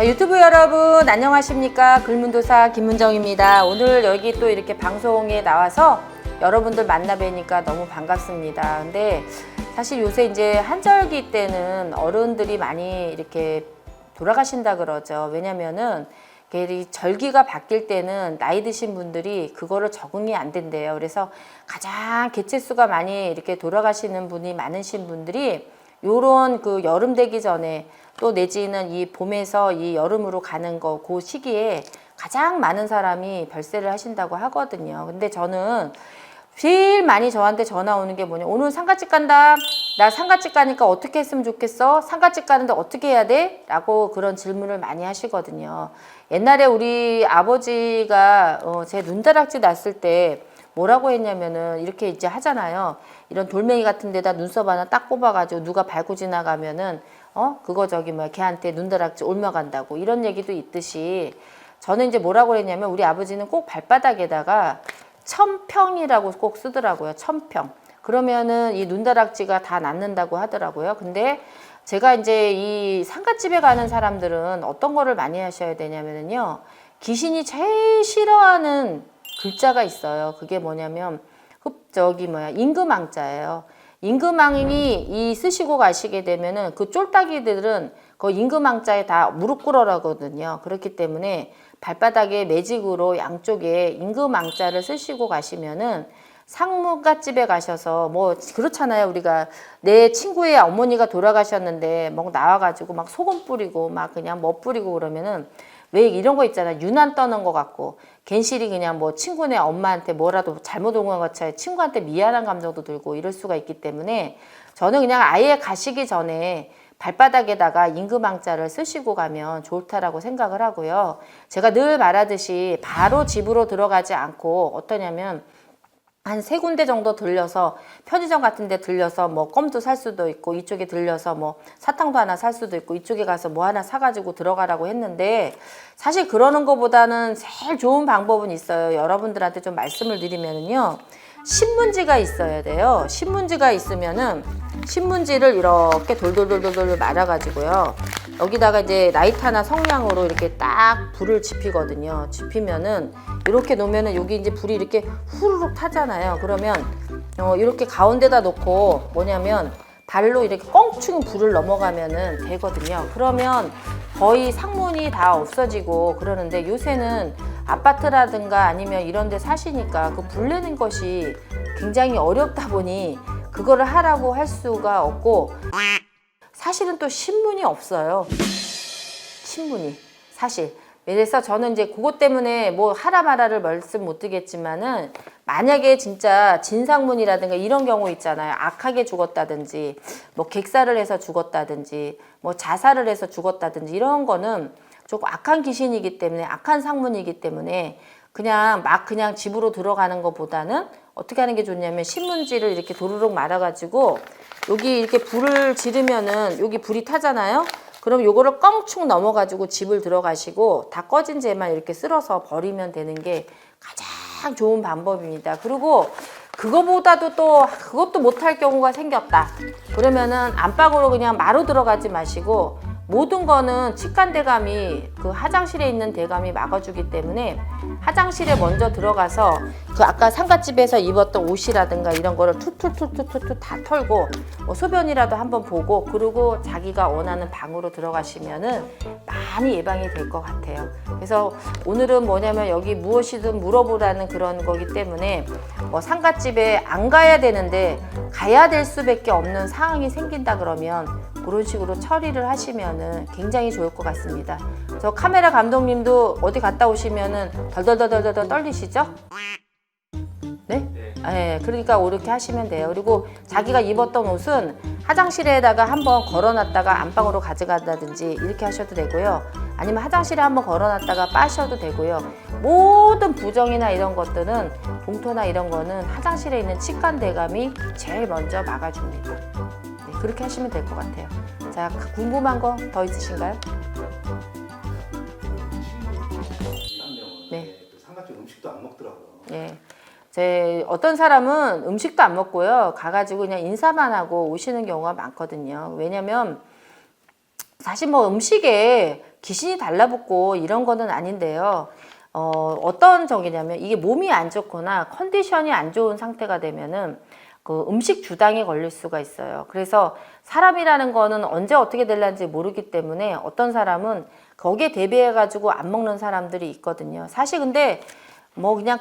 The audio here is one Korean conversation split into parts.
유튜브 여러분 안녕하십니까? 글문도사 김문정입니다. 오늘 여기 또 이렇게 방송에 나와서 여러분들 만나 뵈니까 너무 반갑습니다. 근데 사실 요새 이제 한절기 때는 어른들이 많이 이렇게 돌아가신다 그러죠. 왜냐면은 이 절기가 바뀔 때는 나이 드신 분들이 그거를 적응이 안 된대요. 그래서 가장 개체수가 많이 이렇게 돌아가시는 분이 많으신 분들이 요런 그 여름 되기 전에 또 내지는 이 봄에서 이 여름으로 가는 거 그 시기에 가장 많은 사람이 별세를 하신다고 하거든요. 근데 저는 제일 많이 저한테 전화 오는 게 뭐냐, 오늘 상가집 간다, 나 상가집 가니까 어떻게 했으면 좋겠어, 상가집 가는데 어떻게 해야 돼? 라고 그런 질문을 많이 하시거든요. 옛날에 우리 아버지가 제 눈다락질 났을 때 뭐라고 했냐면은 이렇게 이제 하잖아요. 이런 돌멩이 같은 데다 눈썹 하나 딱 꼽아가지고 누가 밟고 지나가면은 그거 저기 뭐야 걔한테 눈다락질 옮아간다고 이런 얘기도 있듯이, 저는 이제 뭐라고 했냐면 우리 아버지는 꼭 발바닥에다가 천평이라고 꼭 쓰더라고요. 천평. 그러면은 이 눈다락지가 다 낫는다고 하더라고요. 근데 제가 이제 이 상갓집에 가는 사람들은 어떤 거를 많이 하셔야 되냐면요, 귀신이 제일 싫어하는 글자가 있어요. 그게 뭐냐면 임금왕자예요. 임금왕이 이 쓰시고 가시게 되면은 그 쫄딱이들은 그 임금왕자에 다 무릎 꿇어라거든요. 그렇기 때문에 발바닥에 매직으로 양쪽에 임금왕자를 쓰시고 가시면은 상무갓집에 가셔서 뭐 그렇잖아요. 우리가 내 친구의 어머니가 돌아가셨는데 막 나와가지고 막 소금 뿌리고 막 그냥 뭐 뿌리고 그러면은 왜 이런 거 있잖아요. 유난 떠는 것 같고 괜시리 그냥 뭐 친구네 엄마한테 뭐라도 잘못 온 것 같아요. 친구한테 미안한 감정도 들고 이럴 수가 있기 때문에 저는 그냥 아예 가시기 전에 발바닥에다가 임금왕자를 쓰시고 가면 좋다라고 생각을 하고요. 제가 늘 말하듯이 바로 집으로 들어가지 않고 어떠냐면 한 3군데 정도 들려서, 편의점 같은 데 들려서 뭐 껌도 살 수도 있고 이쪽에 들려서 뭐 사탕도 하나 살 수도 있고 이쪽에 가서 뭐 하나 사가지고 들어가라고 했는데, 사실 그러는 것보다는 제일 좋은 방법은 있어요. 여러분들한테 좀 말씀을 드리면은요, 신문지가 있어야 돼요. 신문지가 있으면은 신문지를 이렇게 돌돌돌돌 말아가지고요, 여기다가 이제 라이터나 성냥으로 이렇게 딱 불을 지피거든요. 지피면은 이렇게 놓으면은 여기 이제 불이 이렇게 후루룩 타잖아요. 그러면 이렇게 가운데다 놓고 뭐냐면 발로 이렇게 껑충 불을 넘어가면은 되거든요. 그러면 거의 상문이 다 없어지고 그러는데, 요새는 아파트라든가 아니면 이런 데 사시니까 그 불 내는 것이 굉장히 어렵다 보니 그거를 하라고 할 수가 없고, 사실은 또 신문이 없어요. 신문이 사실. 그래서 저는 이제 그것 때문에 뭐 하라 마라를 말씀 못 드리겠지만은, 만약에 진짜 진상문이라든가 이런 경우 있잖아요. 악하게 죽었다든지 뭐 객사를 해서 죽었다든지 뭐 자살을 해서 죽었다든지 이런 거는 조금 악한 귀신이기 때문에, 악한 상문이기 때문에 그냥 집으로 들어가는 것보다는 어떻게 하는 게 좋냐면, 신문지를 이렇게 도루룩 말아가지고 여기 이렇게 불을 지르면은 여기 불이 타잖아요. 그럼 요거를 껑충 넘어가지고 집을 들어가시고 다 꺼진 재만 이렇게 쓸어서 버리면 되는 게 가장 좋은 방법입니다. 그리고 그거보다도 또 그것도 못할 경우가 생겼다. 그러면은 안방으로 그냥 마루 들어가지 마시고, 모든 거는 직간대감이 그 화장실에 있는 대감이 막아주기 때문에 화장실에 먼저 들어가서 그 아까 상갓집에서 입었던 옷이라든가 이런 거를 툭툭툭툭툭 다 털고 뭐 소변이라도 한번 보고, 그리고 자기가 원하는 방으로 들어가시면은 많이 예방이 될 것 같아요. 그래서 오늘은 뭐냐면 여기 무엇이든 물어보라는 그런 거기 때문에, 뭐 상갓집에 안 가야 되는데 가야 될 수밖에 없는 상황이 생긴다 그러면 그런 식으로 처리를 하시면은 굉장히 좋을 것 같습니다. 저 카메라 감독님도 어디 갔다 오시면은 덜덜덜덜덜 떨리시죠? 네? 네, 그러니까 이렇게 하시면 돼요. 그리고 자기가 입었던 옷은 화장실에다가 한번 걸어놨다가 안방으로 가져간다든지 이렇게 하셔도 되고요. 아니면 화장실에 한번 걸어놨다가 빠셔도 되고요. 모든 부정이나 이런 것들은, 봉토나 이런 거는 화장실에 있는 직간대감이 제일 먼저 막아줍니다. 네, 그렇게 하시면 될 것 같아요. 자, 궁금한 거 더 있으신가요? 네. 상갓집 음식도 안 먹더라고요. 네. 어떤 사람은 음식도 안 먹고요, 가가지고 그냥 인사만 하고 오시는 경우가 많거든요. 왜냐면 사실 뭐 음식에 귀신이 달라붙고 이런 거는 아닌데요. 어떤 적이냐면 이게 몸이 안 좋거나 컨디션이 안 좋은 상태가 되면은 그 음식 주당이 걸릴 수가 있어요. 그래서 사람이라는 거는 언제 어떻게 될는지 모르기 때문에 어떤 사람은 거기에 대비해 가지고 안 먹는 사람들이 있거든요. 사실 근데 뭐 그냥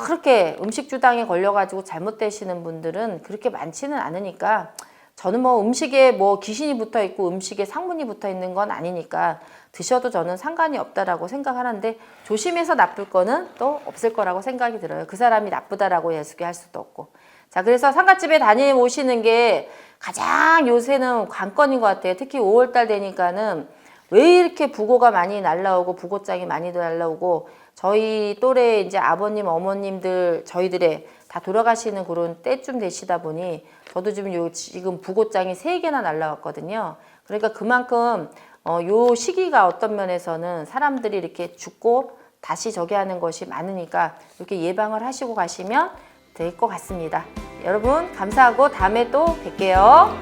그렇게 음식 주당에 걸려 가지고 잘못되시는 분들은 그렇게 많지는 않으니까 저는 뭐 음식에 뭐 귀신이 붙어 있고 음식에 상문이 붙어 있는 건 아니니까 드셔도 저는 상관이 없다라고 생각하는데 조심해서 나쁠 거는 또 없을 거라고 생각이 들어요. 그 사람이 나쁘다라고 예수게 할 수도 없고. 자, 그래서 상갓집에 다녀오시는 게 가장 요새는 관건인 것 같아요. 특히 5월달 되니까는 왜 이렇게 부고가 많이 날라오고 부고장이 많이 날라오고 저희 또래 이제 아버님, 어머님들 저희들의 다 돌아가시는 그런 때쯤 되시다 보니 저도 지금 부고장이 3개나 날라왔거든요. 그러니까 그만큼 요 시기가 어떤 면에서는 사람들이 이렇게 죽고 다시 저기 하는 것이 많으니까 이렇게 예방을 하시고 가시면 될 것 같습니다. 여러분 감사하고 다음에 또 뵐게요.